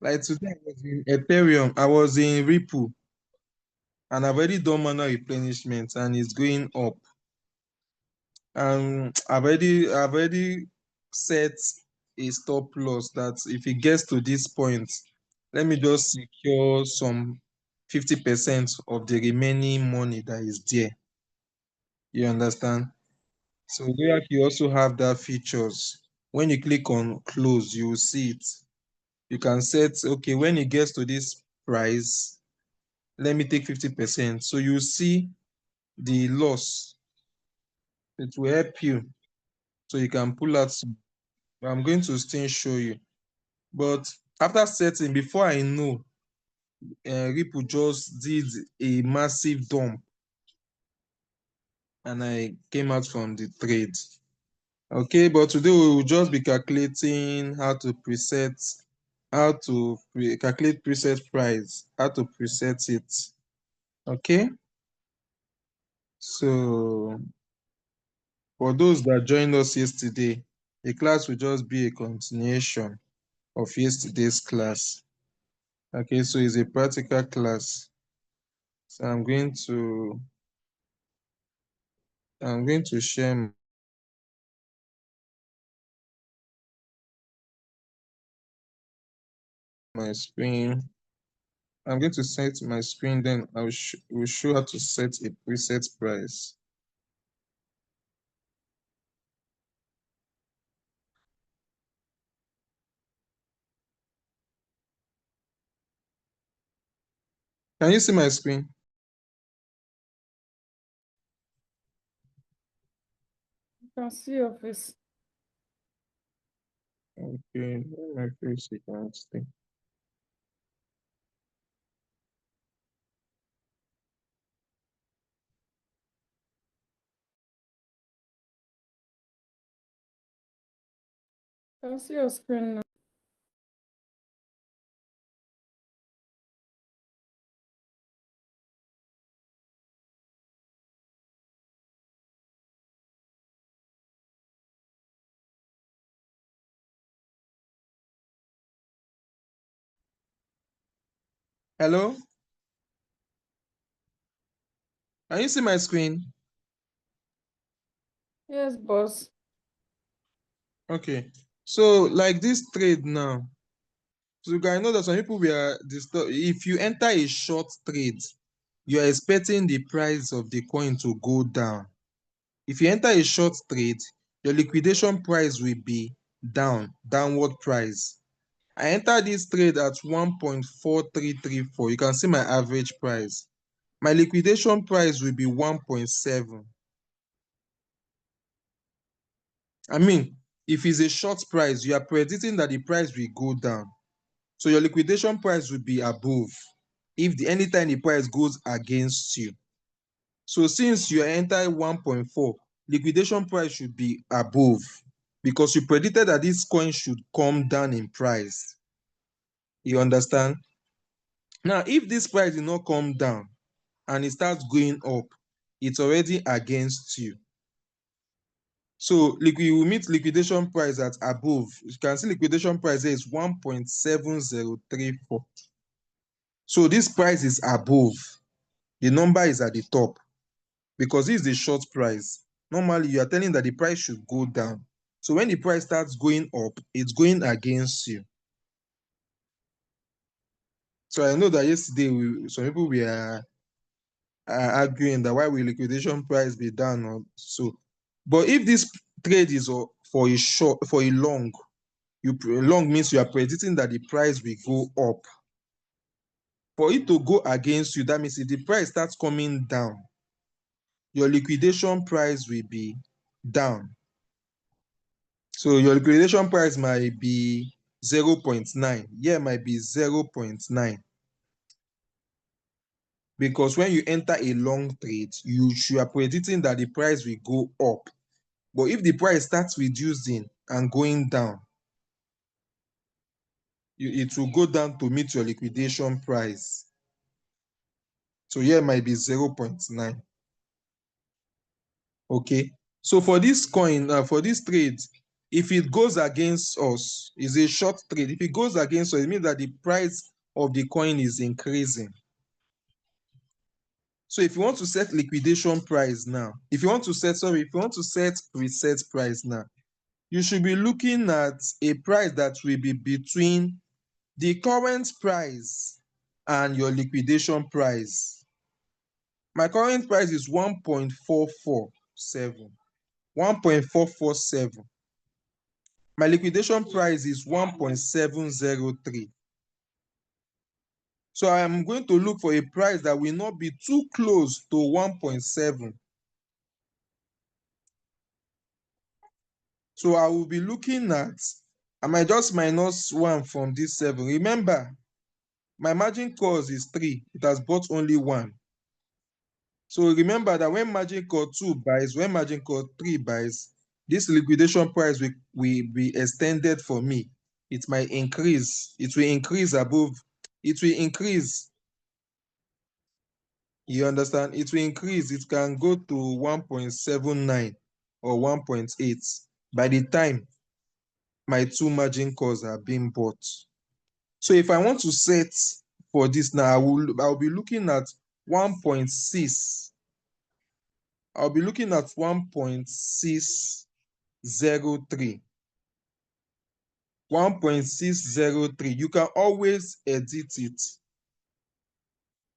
Like today, I was in Ethereum, I was in Ripple, and I've already done manual replenishment, and it's going up. And I've already set a stop loss that if it gets to this point, let me just secure some 50% of the remaining money that is there. You understand? So RoyalQ also have that features. When you click on close, you will see it. You can set, okay, when it gets to this price, let me take 50%. So you see the loss. It will help you. So you can pull out some. I'm going to still show you. But after setting, before I know, Ripple just did a massive dump and I came out from the trade. Okay, but today we will just be calculating how to calculate preset price, how to preset it. Okay, so for those that joined us yesterday, the class will just be a continuation of yesterday's class. Okay, so it's a practical class. So I'm going to share my screen. I'm going to set my screen, then I will show how to set a preset price. Can you see my screen? You can see your face. Okay, my face you can see. You can see your screen now. Hello? Can you see my screen? Yes, boss. Okay. So like this trade now, so you guys know that some people were if you enter a short trade, you are expecting the price of the coin to go down. If you enter a short trade, your liquidation price will be downward price. I entered this trade at 1.4334. You can see my average price. My liquidation price will be 1.7. I mean, if it's a short price, you are predicting that the price will go down. So your liquidation price will be above if anytime the price goes against you. So since you enter 1.4, liquidation price should be above because you predicted that this coin should come down in price. You understand? Now, if this price did not come down and it starts going up, it's already against you. So you will meet liquidation price at above. You can see liquidation price there is 1.7034. So this price is above. The number is at the top because this is the short price. Normally, you are telling that the price should go down. So when the price starts going up, it's going against you. So I know that yesterday, some people were arguing that why will liquidation price be down or so. But if this trade is for a long, long means you are predicting that the price will go up. For it to go against you, that means if the price starts coming down, your liquidation price will be down. So your liquidation price might be 0.9. Here might be 0.9. Because when you enter a long trade, you are predicting that the price will go up. But if the price starts reducing and going down, it will go down to meet your liquidation price. So here might be 0.9. Okay. So for this coin, for this trade, if it goes against us, it's a short trade. If it goes against us, it means that the price of the coin is increasing. So if you want to set liquidation price now, if you want to set preset price now, you should be looking at a price that will be between the current price and your liquidation price. My current price is 1.447. 1.447. My liquidation price is 1.703. So I am going to look for a price that will not be too close to 1.7. So I will be looking at, I might just minus 1 from this 7. Remember, my margin calls is 3. It has bought only 1. So remember that when margin call 2 buys, when margin call 3 buys, this liquidation price will be extended for me. It might increase. It will increase above. It will increase. You understand? It will increase. It can go to 1.79 or 1.8 by the time my 2 margin calls are being bought. So if I want to set for this now, I'll be looking at 1.6. I'll be looking at 1.603. 1.603. You can always edit it.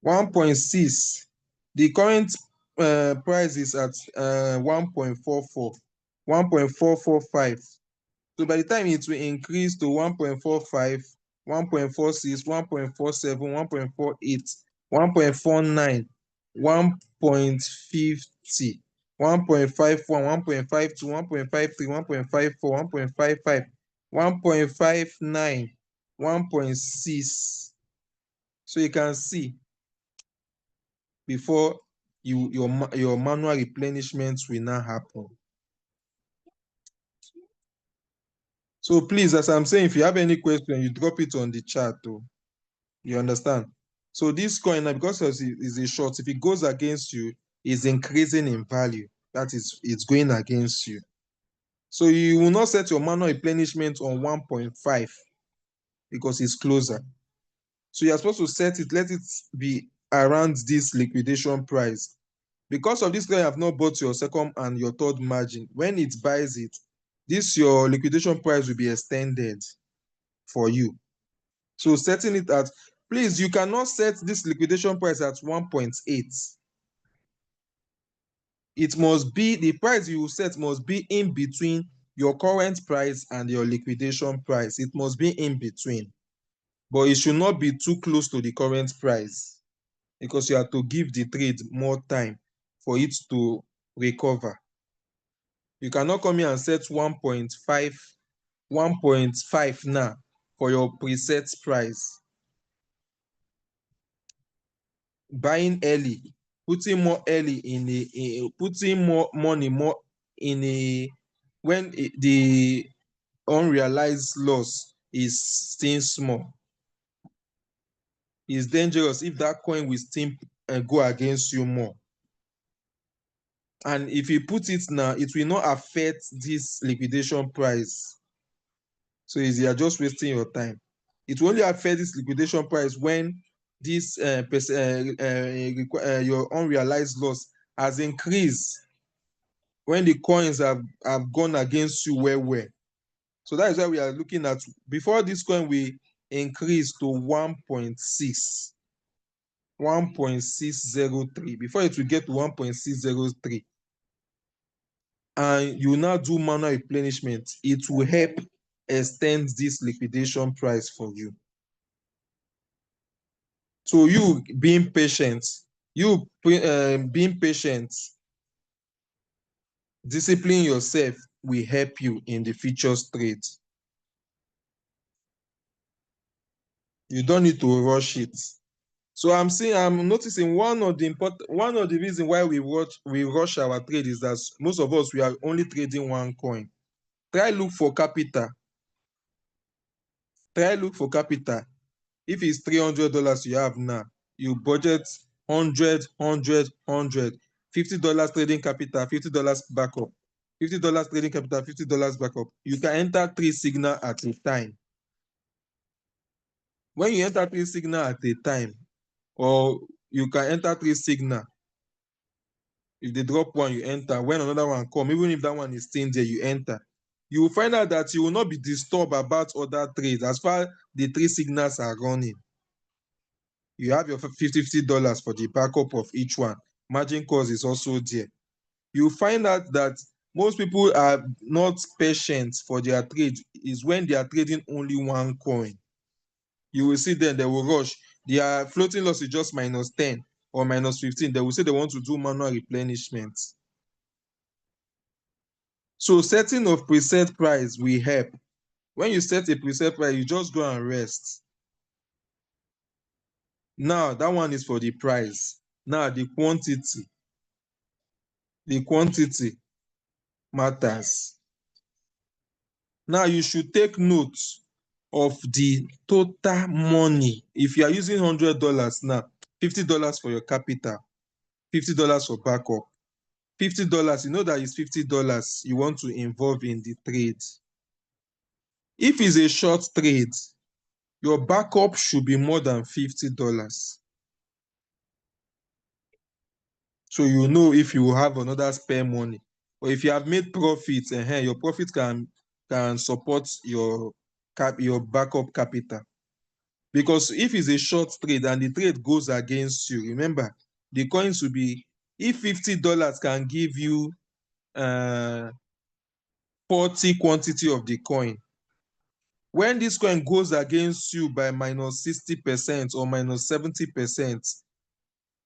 1.6. The current price is at 1.44, 1.445. So by the time it will increase to 1.45, 1.46, 1.47, 1.48, 1.49, 1.50, 1.51, 1.52, 1.53, 1.54, 1.55, 1.59, 1.6. So you can see before your manual replenishment will now happen. So please, as I'm saying, if you have any question, you drop it on the chat too. You understand? So this coin, because it's a short, if it goes against you, it's increasing in value. That is, it's going against you. So you will not set your manual replenishment on 1.5 because it's closer. So you're supposed to set it, let it be around this liquidation price. Because of this guy, you have not bought your second and your third margin. When it buys it, your liquidation price will be extended for you. So setting it at, please, you cannot set this liquidation price at 1.8. It must be, the price you set must be in between your current price and your liquidation price. It must be in between. But it should not be too close to the current price because you have to give the trade more time for it to recover. You cannot come here and set 1.5 now for your preset price. Buying early, putting more early putting more money when the unrealized loss is still small. It's dangerous if that coin will still go against you more. And if you put it now, it will not affect this liquidation price. So you are just wasting your time. It will only affect this liquidation price when this your unrealized loss has increased, when the coins have gone against you well. So that is why we are looking at, before this coin will increase to 1.6, 1.603, before it will get to 1.603, and you now do manual replenishment, it will help extend this liquidation price for you. So you being patient, discipline yourself will help you in the futures trade. You don't need to rush it. So I'm noticing one of the reasons why we rush our trade is that most of us, we are only trading one coin. Try look for capital. If it's $300 you have now, you budget 100, $50 trading capital, $50 backup. $50 trading capital, $50 backup. You can enter 3 signal at a time. When you enter 3 signal at a time, or you can enter 3 signal, if they drop one, you enter. When another one come, even if that one is still there, you enter. You will find out that you will not be disturbed about other trades as far as the 3 signals are running. You have your $50 for the backup of each one. Margin calls is also there. You find out that most people are not patient for their trade is when they are trading only one coin. You will see them, they will rush. Their floating loss is just -10 or -15. They will say they want to do manual replenishment. So setting of preset price will help. When you set a preset price, you just go and rest. Now, that one is for the price. Now, the quantity matters. Now, you should take note of the total money. If you are using $100 now, $50 for your capital, $50 for backup, $50, you know that it's $50 you want to involve in the trade. If it's a short trade, your backup should be more than $50. So you know if you have another spare money, or if you have made profits, your profit can support your backup capital. Because if it's a short trade and the trade goes against you, remember the coins will be, if $50 can give you 40 quantity of the coin, when this coin goes against you by -60% or -70%,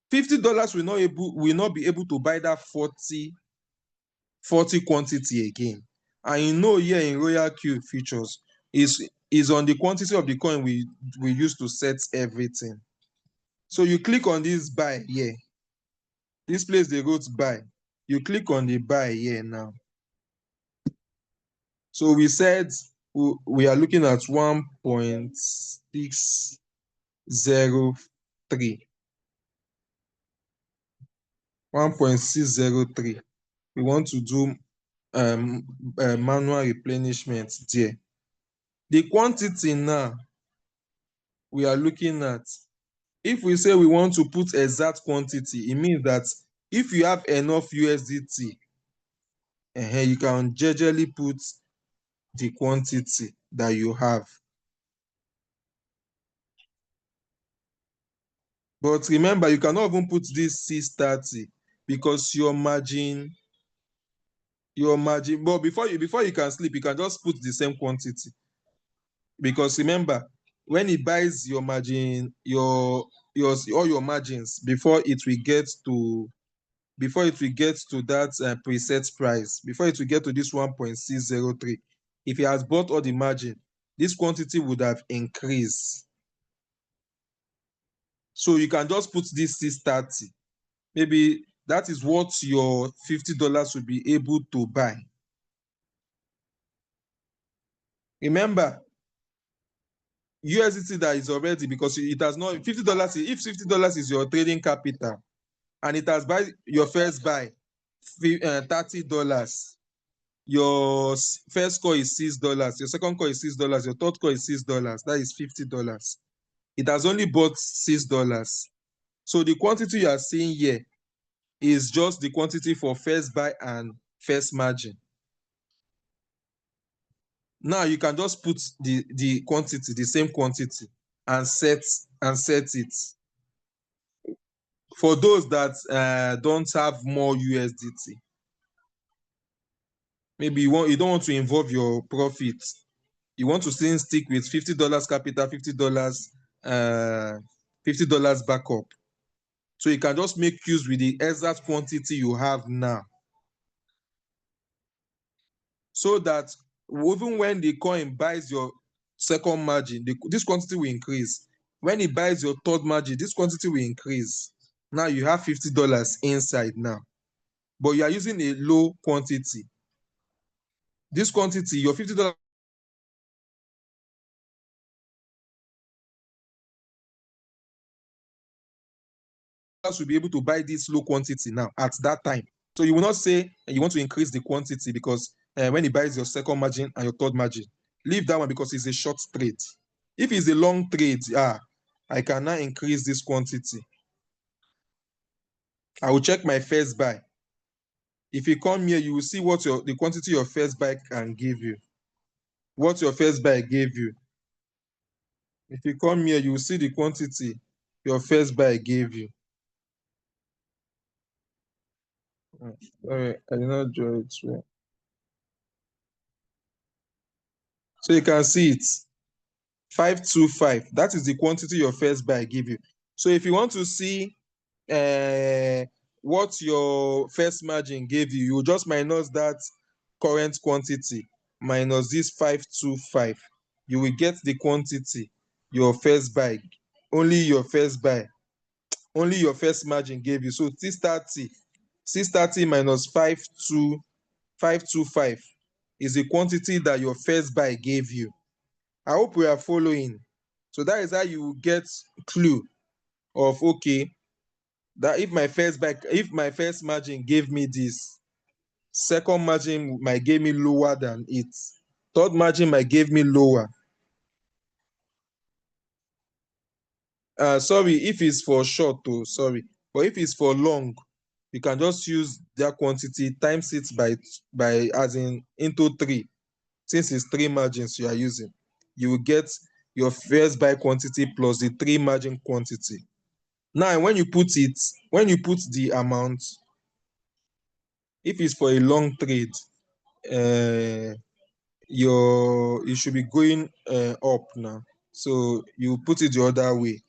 $50 will not be able to buy that 40 quantity again. And you know, here in RoyalQ futures is on the quantity of the coin we use to set everything. So you click on this buy here. This place they wrote buy. You click on the buy here now. So we said we are looking at 1.603. 1.603. We want to do manual replenishment there. The quantity now we are looking at, if we say we want to put exact quantity, it means that if you have enough USDT, you can generally put the quantity that you have. But remember, you cannot even put this 630 because your margin, but before you can sleep, you can just put the same quantity. Because remember, when it buys your margin, all your margins before it will get to that preset price, before it will get to this 1.603, if he has bought all the margin, this quantity would have increased. So you can just put this 630. Maybe that is what your $50 will be able to buy. Remember, USDT that is already, because it has not $50. If $50 is your trading capital and it has buy your first buy $30, your first call is $6, your second call is $6, your third call is $6, that is $50. It has only bought $6. So the quantity you are seeing here is just the quantity for first buy and first margin. Now you can just put the quantity, the same quantity, and set it. For those that don't have more USDT, maybe you don't want to involve your profit. You want to still stick with $50 capital, $50 backup. So you can just make use with the exact quantity you have now. So that even when the coin buys your second margin, this quantity will increase. When it buys your third margin, this quantity will increase. Now you have $50 inside now, but you are using a low quantity. This quantity, your $50 will be able to buy this low quantity now at that time. So you will not say you want to increase the quantity because when he buys your second margin and your third margin, leave that one because it's a short trade. If it's a long trade, I cannot increase this quantity. I will check my first buy. If you come here, you will see what the quantity your first buy can give you. What your first buy gave you. If you come here, you will see the quantity your first buy gave you. Sorry, I did not draw it well. So you can see it. 525. That is the quantity your first buy give you. So if you want to see what your first margin gave you, you just minus that current quantity minus this 525. You will get the quantity your first buy, only your first margin gave you. So 630 minus 525 is the quantity that your first buy gave you. I hope we are following. So that is how you get clue of, okay, that if my first margin gave me this, second margin might give me lower than it, third margin might give me lower. Sorry, if it's for short, sorry, but if it's for long, you can just use that quantity times it by as in into 3. Since it's 3 margins you are using, you will get your first buy quantity plus the 3 margin quantity. Now, when you put the amount, if it's for a long trade, you should be going up now. So you put it the other way.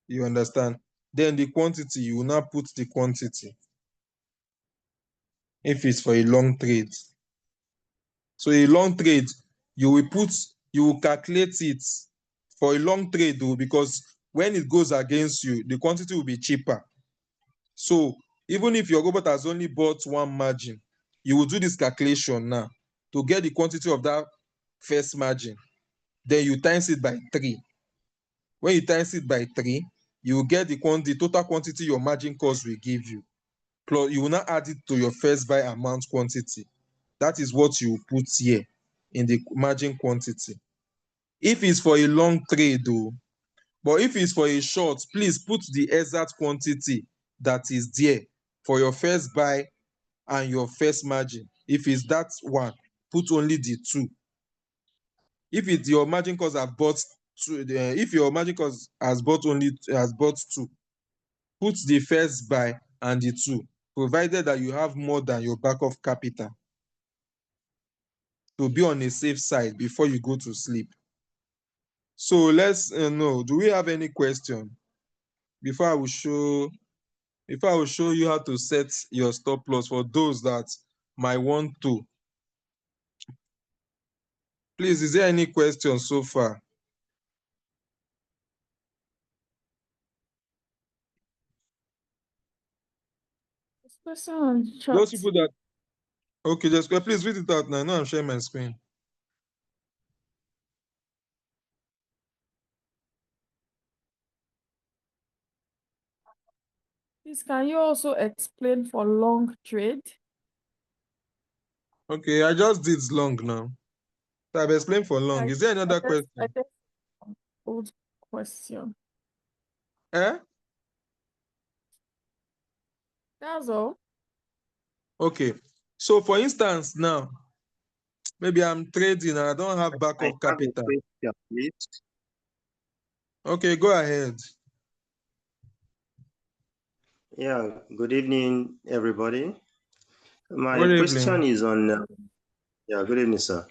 You understand? Then the quantity, you will now put the quantity if it's for a long trade. So a long trade, you will calculate it for a long trade though, because when it goes against you, the quantity will be cheaper. So even if your robot has only bought 1 margin, you will do this calculation now to get the quantity of that first margin. Then you times it by 3. When you times it by 3, you will get the total quantity your margin cost will give you. Plus, you will now add it to your first buy amount quantity. That is what you put here in the margin quantity. If it's for a long trade though, but if it's for a short, please put the exact quantity that is there for your first buy and your first margin. If it's that one, put only the 2. If it's your margin cost have bought 2, if your margin cost has bought 2, put the first buy and the 2, provided that you have more than your backup capital, to be on a safe side before you go to sleep. So let's know, do we have any question before I will show you how to set your stop loss for those that might want to? Please, is there any question so far? Question on Those chat. people that, okay, just please read it out now. I know I'm sharing my screen. Please, can you also explain for long trade? Okay, I just did long now. So I've explained for long. Is there another I question? guess old question. That's all. Okay. So for instance, now, maybe I'm trading and I don't have I backup have a capital. question, please. Okay, go ahead. Yeah, good evening, everybody. My Good question evening. is on, yeah, good evening, sir.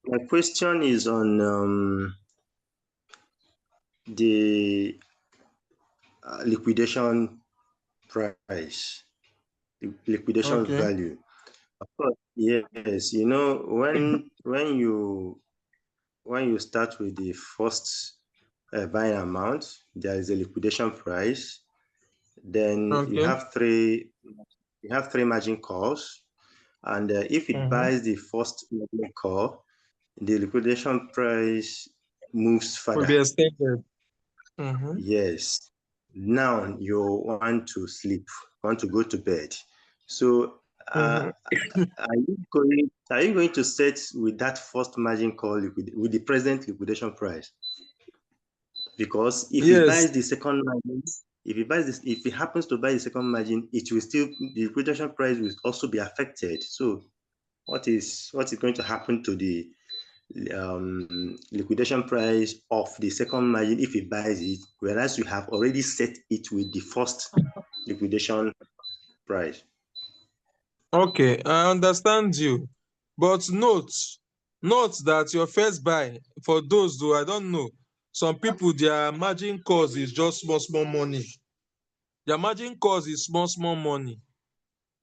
My question is on the liquidation price, liquidation Okay. value. Of course, yes, you know, when you start with the first buying amount, there is a liquidation price. Then Okay. you have three margin calls, and if it buys the first margin call, the liquidation price moves Will further. be extended. Yes. Now you want to sleep, want to go to bed. So Mhm. are you going to set with that first margin call with the present liquidation price? Because if he Yes. buys the second margin, if he happens to buy the second margin, it will still, the liquidation price will also be affected. So what is going to happen to the liquidation price of the second margin if he buys it, whereas you have already set it with the first liquidation price? Okay, I understand you. But note that your first buy, for those who I don't know, some people their margin calls is just small money. Their margin calls is small money.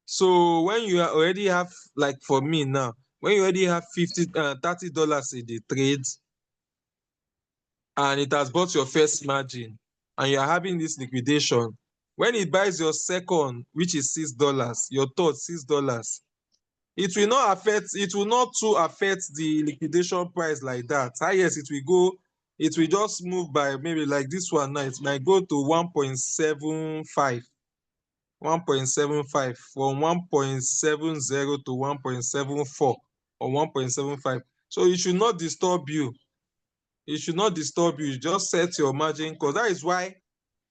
So when you already have, like for me now, when you already have $30 in the trade and it has bought your first margin and you are having this liquidation, when it buys your second, which is $6, your third $6, it will not too affect the liquidation price like that. Yes, it will just move by maybe like this one now, it might go to 1.75, 1.75 from 1.70 to 1.74 or 1.75. So it should not disturb you. It should not disturb you. Just set your margin because that is why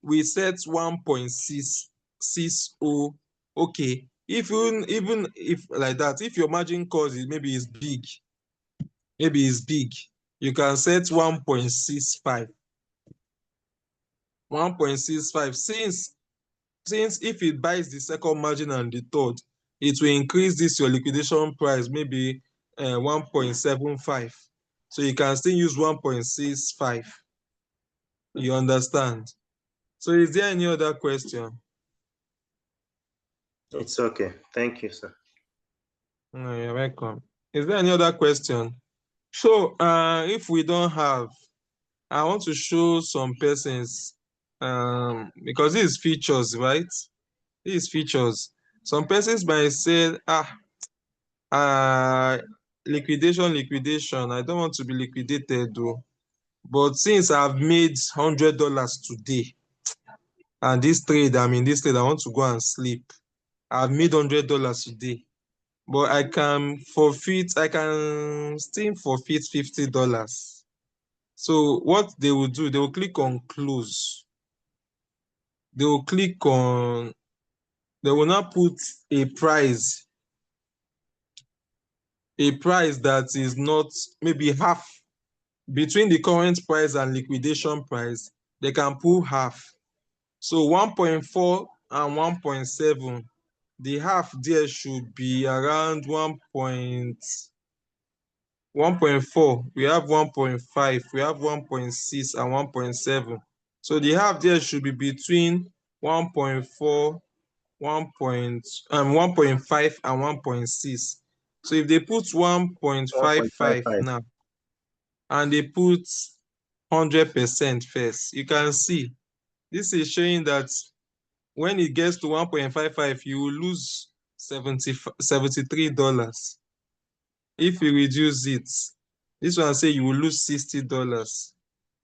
we set 1.660. Okay, if even if like that, if your margin calls is maybe is big, you can set 1.65. 1.65, since if it buys the second margin and the third, it will increase this your liquidation price maybe 1.75. So you can still use 1.65. You understand? So is there any other question? It's okay. Thank you, sir. No, you're welcome. Is there any other question? So if we don't have, I want to show some persons because these features, right? These features. Some persons might say, liquidation. I don't want to be liquidated though. But since I've made $100 today, and this trade, I want to go and sleep. I've made $100 today. But I can still forfeit $50. So what they will do, they will click on close. They will click on, they will now put a price that is not maybe half between the current price and liquidation price. They can pull half. So 1.4 and 1.7, the half there should be around 1.4, we have 1.5, we have 1.6 and 1.7. So the half there should be between 1.4, 1.5 and 1.6. So if they put 1.55 1.55. now and they put 100% first, you can see this is showing that when it gets to 1.55, you will lose $73. If you reduce it, this one say you will lose $60.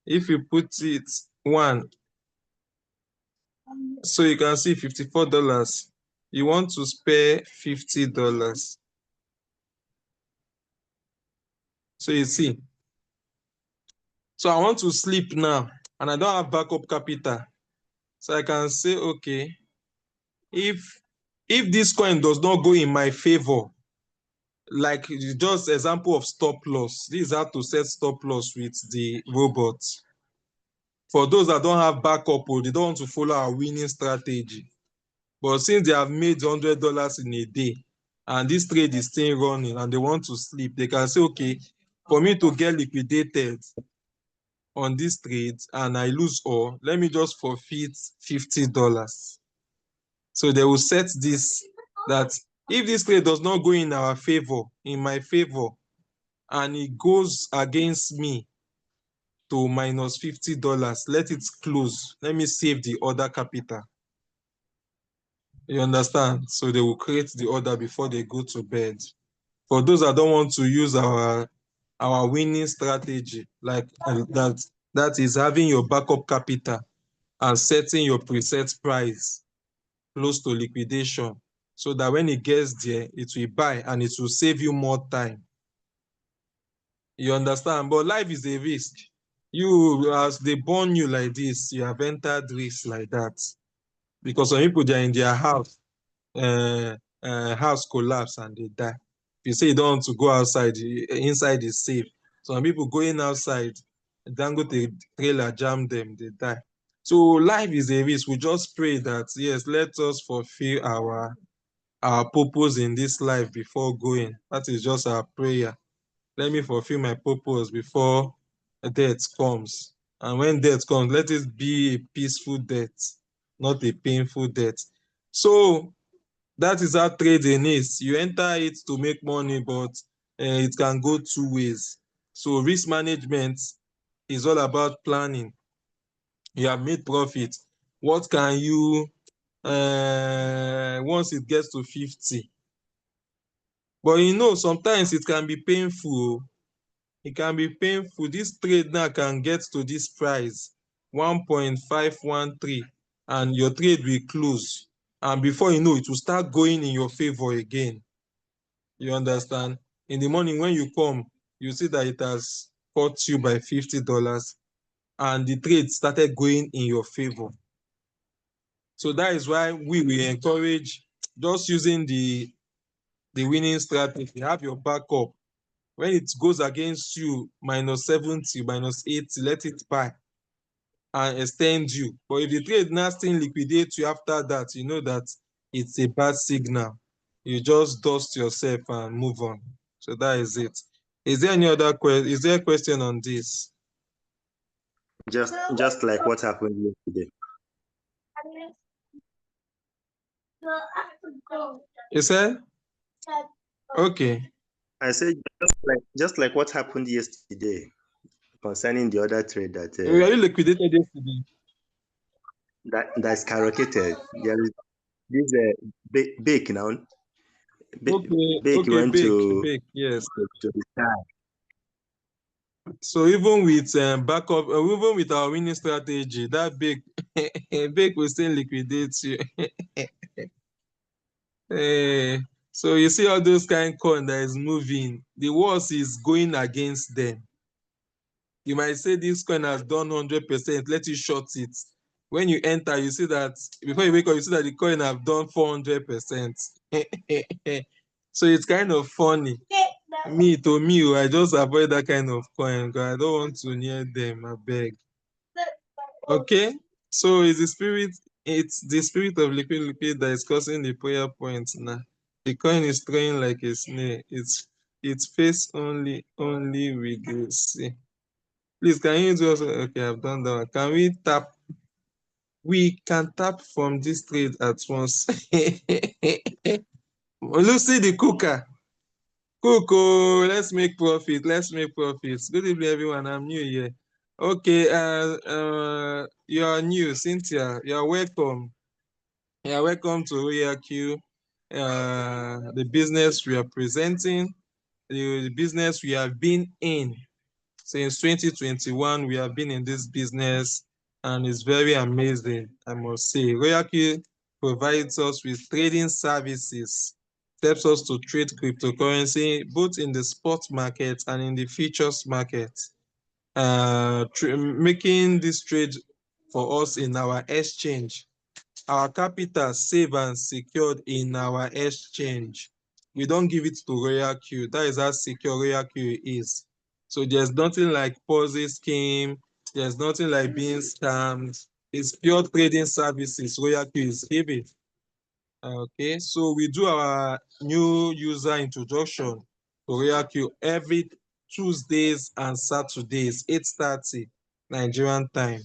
If you put it 1, so you can see $54. You want to spare $50. So you see. So I want to sleep now and I don't have backup capital. So I can say, okay, if this coin does not go in my favor, like just example of stop loss. This is how to set stop loss with the robot. For those that don't have backup or they don't want to follow our winning strategy. But since they have made $100 in a day and this trade is still running and they want to sleep, they can say, okay, for me to get liquidated on this trade and I lose all, let me just forfeit $50. So they will set this, that if this trade does not go in our favor, in my favor, and it goes against me to minus $50, let it close. Let me save the order capital. You understand? So they will create the order before they go to bed. For those that don't want to use our winning strategy, like that is having your backup capital and setting your preset price close to liquidation. so that when it gets there, it will buy and it will save you more time. You understand? But life is a risk. You, as they born you like this, you have entered risk like that. Because some people, they're in their house, house collapse and they die. If you say you don't want to go outside, inside is safe. Some people going outside, Dangote trailer jam them, they die. So life is a risk. We just pray that, yes, let us fulfill our purpose in this life before going. That is just our prayer. Let me fulfill my purpose before death comes. And when death comes, let it be a peaceful death, not a painful death. So that is how trading is. You enter it to make money, but it can go two ways. So risk management is all about planning. You have made profit. What can you, once it gets to 50? But you know, sometimes it can be painful. It can be painful. This trade now can get to this price, 1.513, and your trade will close. And before you know, it will start going in your favor again. You understand? In the morning when you come, you see that it has caught you by $50 and the trade started going in your favor. So that is why we will encourage just using the winning strategy. Have your backup. When it goes against you, -70, -80, let it buy and extend you. But if the trade now still liquidate you after that, you know that it's a bad signal. You just dust yourself and move on. So that is it. Is there any other question? Is there a question on this? Just like what happened yesterday. You said? Okay. I said just like what happened yesterday concerning the other trade that Were you liquidated yesterday? that's skyrocketed. There is this bake now. Bake went Bake, yes. to the sky. So even with backup, even with our winning strategy, that bake will still liquidate you. So you see all those kind of coin that is moving, the worst is going against them. You might say this coin has done 100%, let you short it. When you enter, you see that before you wake up, you see that the coin have done 400%. So it's kind of funny. Me, I just avoid that kind of coin because I don't want to near them, I beg. Okay, so it's the spirit of liquid that is causing the prayer point now. The coin is throwing like a snake. It's face only with the sea. Please, can you do also? Okay, I've done that one. Can we tap? We can tap from this trade at once. Lucy the cooker. Coco, let's make profit. Let's make profits. Good evening, everyone. I'm new here. Okay, you are new, Cynthia. You are welcome. You are welcome to RoyalQ, the business we are presenting, the business we have been in since 2021. We have been in this business, and it's very amazing, I must say. RoyalQ provides us with trading services, helps us to trade cryptocurrency both in the spot market and in the futures market, making this trade for us in our exchange. Our capital safe and secured in our exchange. We don't give it to RoyalQ. That is how secure RoyalQ is. So there's nothing like Ponzi scheme. There's nothing like being scammed. It's pure trading services RoyalQ is giving. Okay, so we do our new user introduction to RoyalQ every Tuesdays and Saturdays, 8:30 Nigerian time.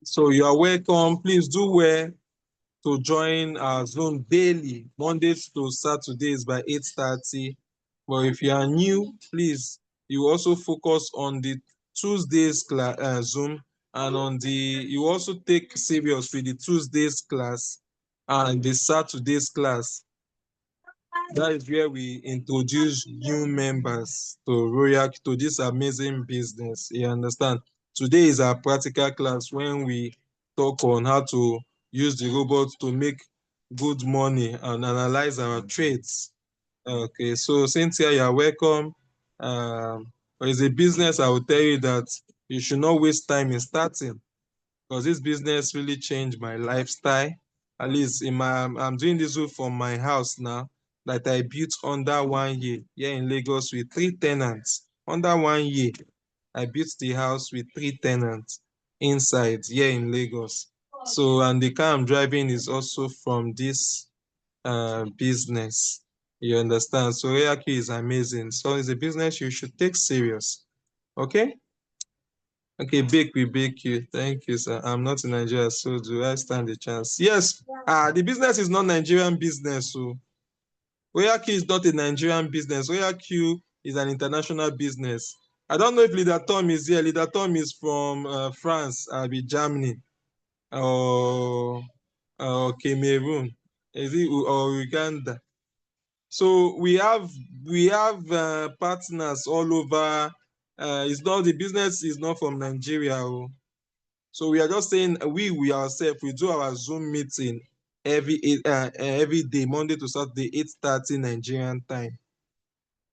So you are welcome. Please do well to join our Zoom daily, Mondays to Saturdays by 8:30. But if you are new, please, you also focus on the Tuesdays Zoom, and you also take serious with the Tuesdays class and the Saturdays class. That is where we introduce new members to RoyalQ, to this amazing business. You understand? Today is our practical class when we talk on how to use the robot to make good money and analyze our trades. Okay, so Cynthia, you're welcome. As a business, I will tell you that you should not waste time in starting, because this business really changed my lifestyle. At least I'm doing this from my house now, that I built under 1 year here in Lagos with 3 tenants. Under 1 year, I built the house with 3 tenants inside here in Lagos. So, and the car I'm driving is also from this business. You understand? So RoyalQ is amazing. So it's a business you should take serious. Okay? Okay, bake we bake you. Thank you, sir. I'm not in Nigeria, so do I stand a chance? Yes. The business is not Nigerian business. So RoyalQ is not a Nigerian business. RoyalQ is an international business. I don't know if Leader Tom is here. Leader Tom is from France, be Germany, or Cameroon, is it, or Uganda. So we have partners all over. It's not, the business is not from Nigeria. Oh. So we are just saying we ourselves, we do our Zoom meeting every day, Monday to Saturday, 8:30 Nigerian time.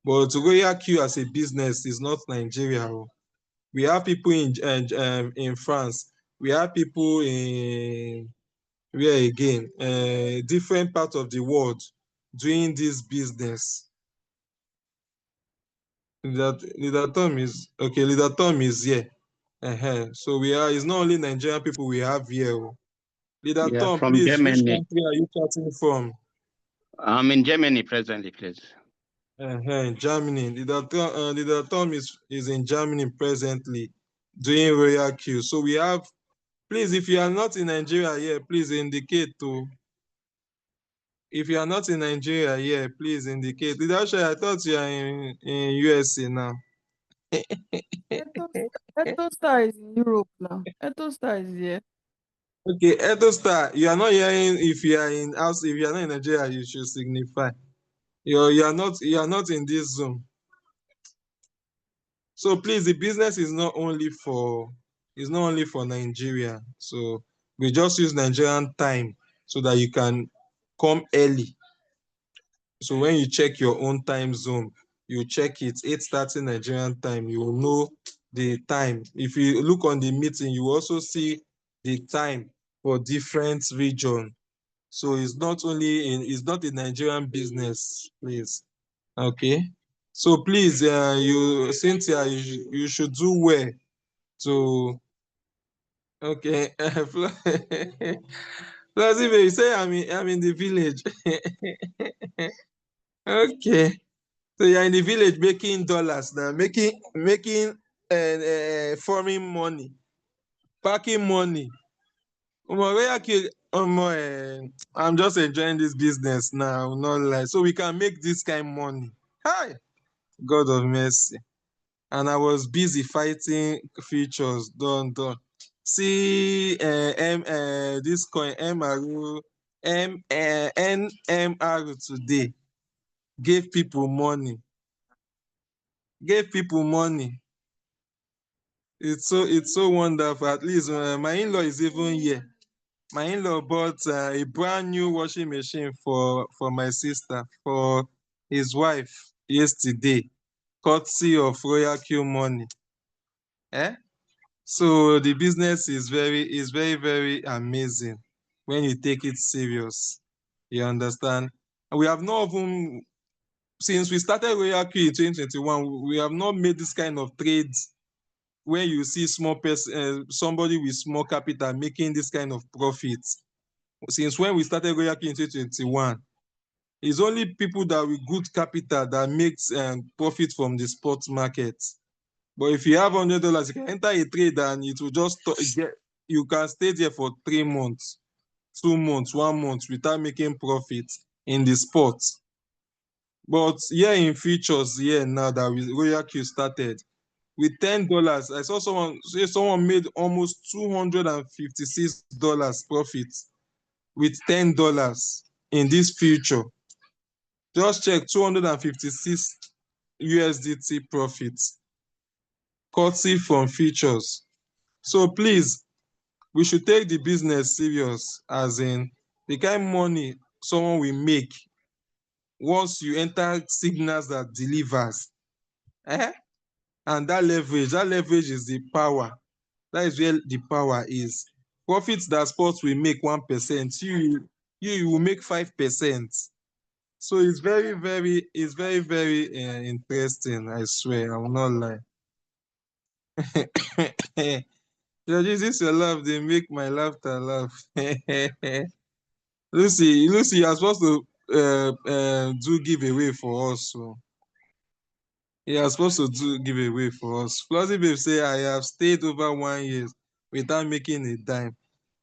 But RoyalQ as a business is not Nigeria. Oh. We have people in France. We have people in where again? Different parts of the world doing this business. Leader Tom is okay. Leader Tom is here. So it's not only Nigerian people we have here. Oh. Leader Yeah, Tom, from please, which Germany. country are you chatting from? I'm in Germany presently, please. Germany. Leader Tom is in Germany presently doing RoyalQ. So we have, please, if you are not in Nigeria here, please indicate to. If you are not in Nigeria here, please indicate. Leader, I thought you are in USA now. Ethostar is in Europe now. Ethostar is here. Okay, Ethostar, you are not hearing. If you are in house, if you are not in Nigeria, you should signify. You are not in this Zoom. So please, the business is not only for Nigeria. So we just use Nigerian time so that you can come early. So when you check your own time zone, you check it 8:30 Nigerian time, you will know the time. If you look on the meeting, you will also see the time for different region. So it's not a Nigerian business, please. Okay. So please, Cynthia, you should do well to. Okay. Plus, if you say I'm in the village. Okay. So you're in the village making dollars now, making foreign money, packing money. I'm just enjoying this business now, not lie. So we can make this kind of money. Hi, God of mercy. And I was busy fighting futures. Done. See, this coin NMR today gave people money. It's so wonderful. At least my in-law is even here. My in-law bought a brand new washing machine for my sister, for his wife yesterday, courtesy of RoyalQ money. So the business is very, very amazing when you take it serious. You understand? And we have not even, since we started RoyalQ in 2021, we have not made this kind of trades where you see somebody with small capital making this kind of profits. Since when we started RoyalQ in 2021, it's only people that with good capital that makes profit from the sports market. But if you have $100, you can enter a trade and it will just you can stay there for 3 months, 2 months, 1 month without making profit in the sport. But here in futures, now that RoyalQ started, with $10, I saw someone made almost $256 profit with $10 in this future. Just check 256 USDT profits, courtesy from futures. So please, we should take the business serious, as in the kind of money someone will make once you enter signals that delivers. And that leverage is the power. That is where the power is. Profits that sports will make 1%, you will make 5%. So it's very, very interesting. I swear, I will not lie. Judges, this your laugh, they make my laughter laugh. Lucy, you are supposed to do giveaway for us. So you are supposed to do giveaway for us. Flossy Babe say, I have stayed over 1 year without making a dime.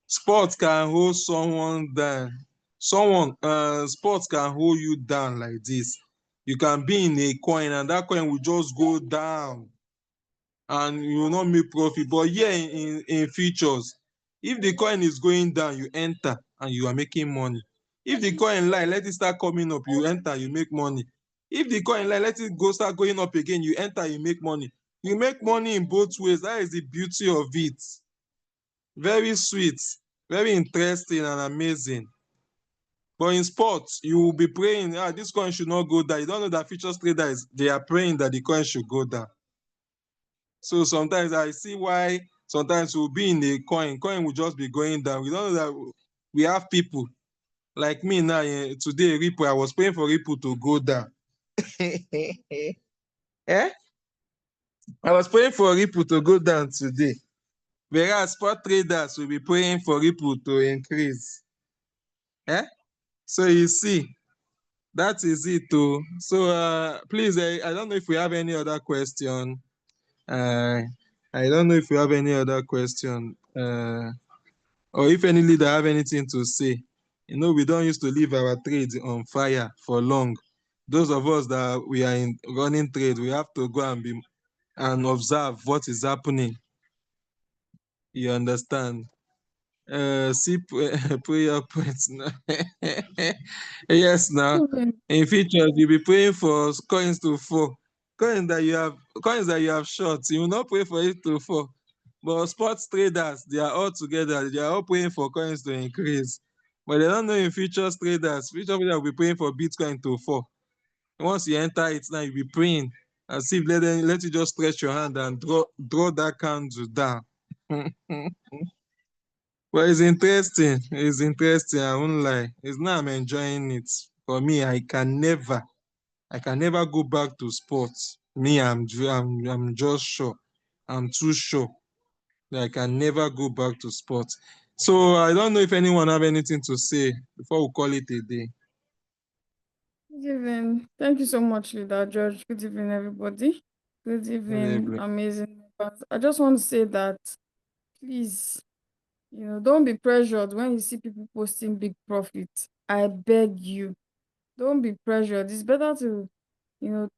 Sports can hold someone down. Sports can hold you down like this. You can be in a coin and that coin will just go down and you will not make profit. But here in futures, if the coin is going down, you enter and you are making money. If the coin lie, let it start coming up, you enter, you make money. If the coin lie, let it go start going up again, you enter, you make money. You make money in both ways. That is the beauty of it. Very sweet, very interesting and amazing. But in sports, you will be praying, this coin should not go down. You don't know that futures traders, they are praying that the coin should go down. So sometimes I see why sometimes we'll be in a coin will just be going down. We don't know that we have people like me now. Today, Ripple, I was praying for Ripple to go down. I was praying for Ripple to go down today. Whereas spot traders will be praying for Ripple to increase. So you see, that is it too. So please, I don't know if we have any other question. I don't know if you have any other question. Or if any leader have anything to say. We don't used to leave our trade on fire for long. Those of us that we are in running trade, we have to go and observe what is happening. You understand? See prayer points now. Yes, now. In future, you'll be praying for coins to fall. Coins that you have short, you will not pray for it to fall. But sports traders, they are all together. They are all praying for coins to increase. But they don't know in futures traders will be praying for Bitcoin to fall. Once you enter it now, you'll be praying as if let you just stretch your hand and draw that candle down. But it's interesting. It's interesting. I won't lie. It's now I'm enjoying it. For me, I can never go back to sports. Me, I'm just sure. I'm too sure that I can never go back to sports. So I don't know if anyone have anything to say before we call it a day. Good evening. Thank you so much, Leader George. Good evening, everybody. Good evening, amazing members. I just want to say that, please, don't be pressured when you see people posting big profits. I beg you, don't be pressured. It's better to,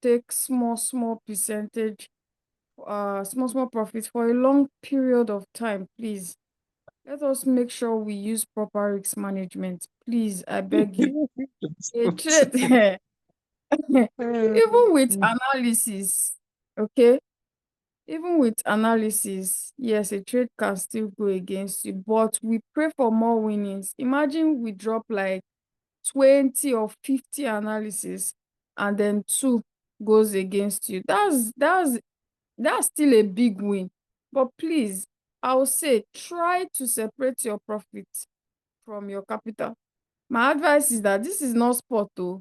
take small percentage, small profits for a long period of time, please. Let us make sure we use proper risk management. Please, I beg you. A trade, even with analysis, okay? Even with analysis, yes, a trade can still go against you, but we pray for more winnings. Imagine we drop like 20 or 50 analysis and then 2 goes against you. That's still a big win. But please, I will say try to separate your profit from your capital. My advice is that this is not sport though.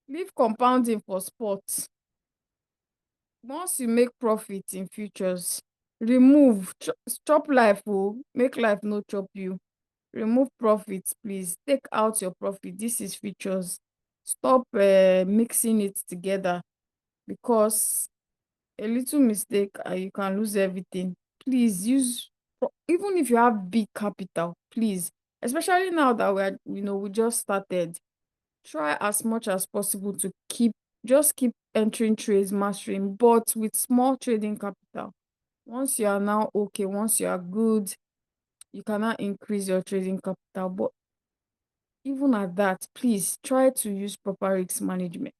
Leave compounding for sports. Once you make profit in futures, remove chop life make life no chop you. Remove profits, please. Take out your profit. This is futures. Stop mixing it together, because a little mistake and you can lose everything. Please use, even if you have big capital, please, especially now that we just started, try as much as possible to keep entering trades, mastering, but with small trading capital. Once you are now okay, once you are good, you cannot increase your trading capital. But even at that, please try to use proper risk management.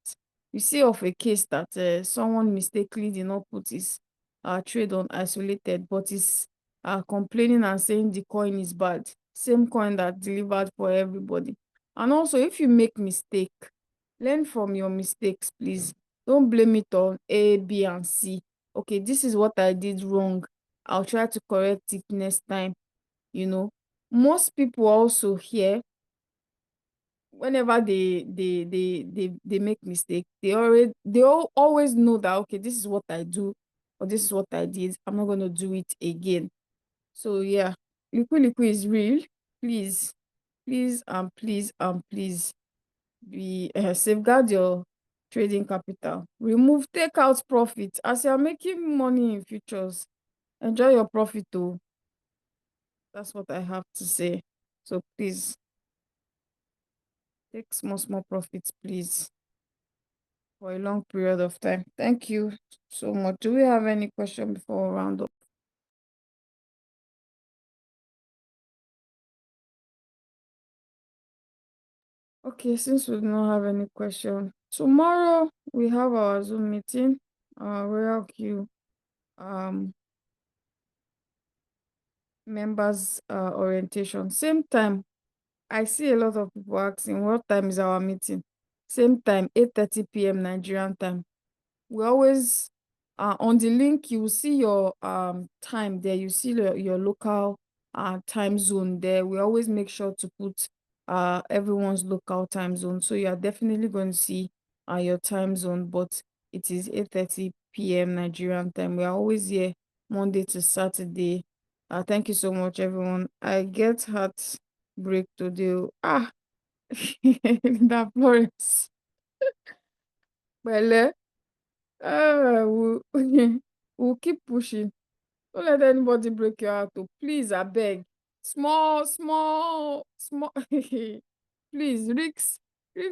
You see of a case that someone mistakenly did not put his trade on isolated, but is complaining and saying the coin is bad. Same coin that delivered for everybody. And also, if you make mistake, learn from your mistakes, please. Don't blame it on A, B, and C. Okay, this is what I did wrong. I'll try to correct it next time. Most people also here, whenever they make mistake, always know that, okay, this is what I do, or this is what I did. I'm not gonna do it again. So yeah, liquid is real. Please, please, and please, and please, be safeguard your trading capital. Take out profit as you're making money in futures. Enjoy your profit too. That's what I have to say. So please take small profits, please, for a long period of time. Thank you so much. Do we have any question before we round up? Okay, since we do not have any question, tomorrow we have our Zoom meeting, RoyalQ members orientation. Same time. I see a lot of people asking what time is our meeting. Same time, 8:30 p.m. Nigerian time. We always on the link, you will see your time there. You see your local time zone there. We always make sure to put everyone's local time zone. So you are definitely going to see your time zone, but it is 8:30 p.m. Nigerian time. We are always here Monday to Saturday. Thank you so much, everyone. I get heart break today. That Florence. Well, we'll keep pushing. Don't let anybody break your heart. Oh, please, I beg. Small. Please, risks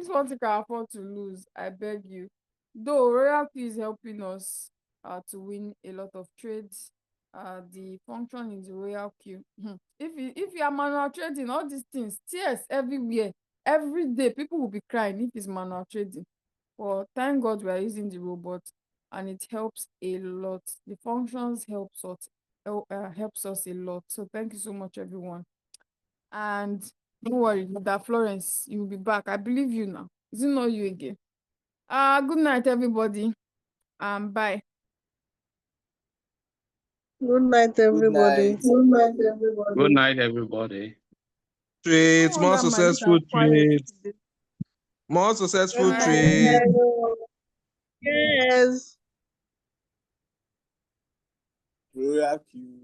what you can afford to lose. I beg you. Though RoyalQ is helping us to win a lot of trades. The function is RoyalQ. If you are manual trading, all these things, tears everywhere, every day, people will be crying if it's manual trading. But thank God we are using the robot, and it helps a lot. The functions helps us a lot. So thank you so much, everyone. And don't worry, that Florence, you'll be back. I believe you now. Is it not you again? Good night, everybody. Bye. Good night, everybody. Good night, everybody. Good night, everybody. Trades, more successful trades. More successful Bye. trades. Yes. RoyalQ.